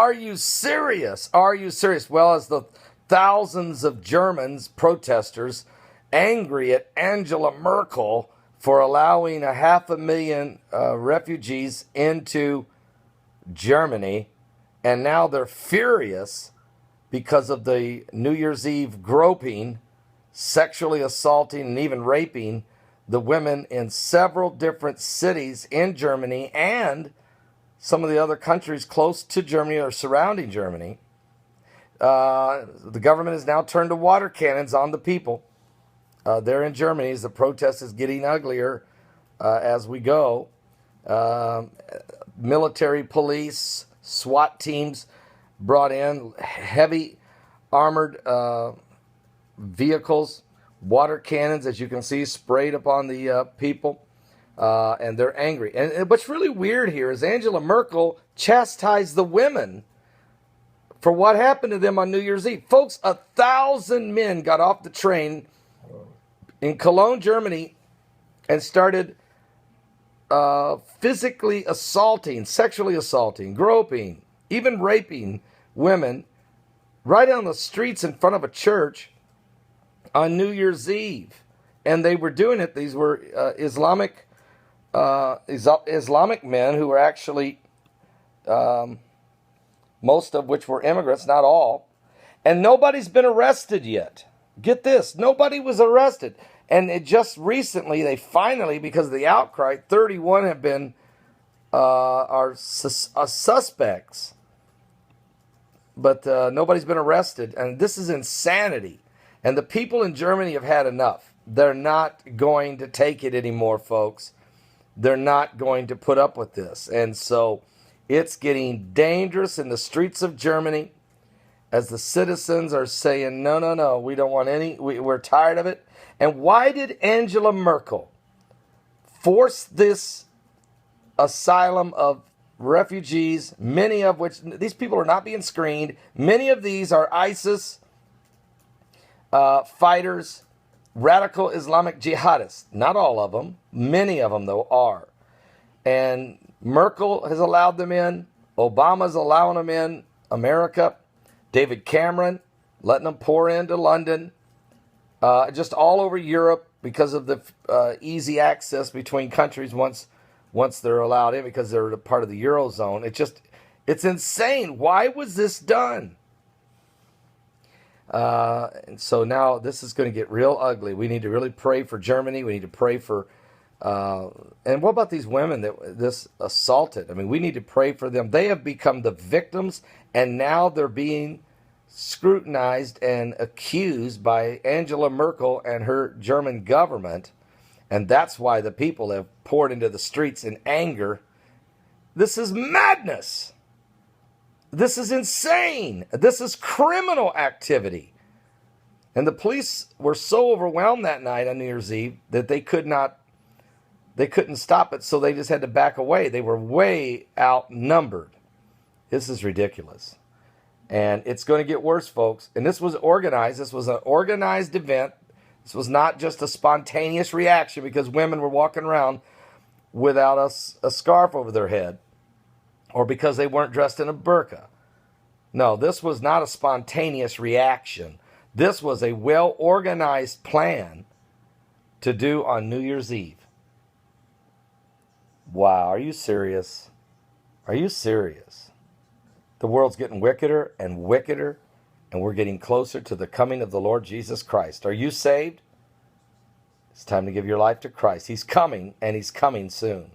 Are you serious? Are you serious? Well, as the thousands of Germans, protesters, angry at Angela Merkel for allowing 500,000 refugees into Germany, and now they're furious because of the New Year's Eve groping, sexually assaulting, and even raping the women in several different cities in Germany and some of the other countries close to Germany or surrounding Germany. The government has now turned to water cannons on the people. There in Germany, as the protest is getting uglier as we go. Military police, SWAT teams brought in, heavy armored vehicles, water cannons, as you can see, sprayed upon the people, and they're angry. And what's really weird here is Angela Merkel chastised the women for what happened to them on New Year's Eve. Folks, 1,000 men got off the train in Cologne, Germany, and started physically assaulting, sexually assaulting, groping, even raping women right on the streets in front of a church on New Year's Eve. And they were doing it. These were Islamic men who were actually, most of which were immigrants, not all. And nobody's been arrested yet. Get this, nobody was arrested. And it just recently, they finally, because of the outcry, 31 have been suspects. But nobody's been arrested. And this is insanity. And the people in Germany have had enough. They're not going to take it anymore, folks. They're not going to put up with this. And so it's getting dangerous in the streets of Germany as the citizens are saying, no, no, no, we don't want any, we're tired of it. And why did Angela Merkel force this asylum of refugees, many of which, these people are not being screened, many of these are ISIS fighters, radical Islamic jihadists. Not all of them, many of them though are. And Merkel has allowed them in, Obama's allowing them in, America, David Cameron letting them pour into London, just all over Europe because of the easy access between countries once they're allowed in because they're a part of the Eurozone. It's insane. Why was this done? And so now this is going to get real ugly. We need to really pray for Germany. We need to pray for, and what about these women that this assaulted? I mean, we need to pray for them. They have become the victims, and now they're being scrutinized and accused by Angela Merkel and her German government. And that's why the people have poured into the streets in anger. This is madness. This is insane. This is criminal activity. And the police were so overwhelmed that night on New Year's Eve that they couldn't stop it, so they just had to back away. They were way outnumbered. This is ridiculous. And it's going to get worse, folks. And this was organized. This was an organized event. This was not just a spontaneous reaction because women were walking around without a scarf over their head or because they weren't dressed in a burqa. No, this was not a spontaneous reaction. This was a well-organized plan to do on New Year's Eve. Wow, are you serious? Are you serious? The world's getting wickeder and wickeder, and we're getting closer to the coming of the Lord Jesus Christ. Are you saved? It's time to give your life to Christ. He's coming, and He's coming soon.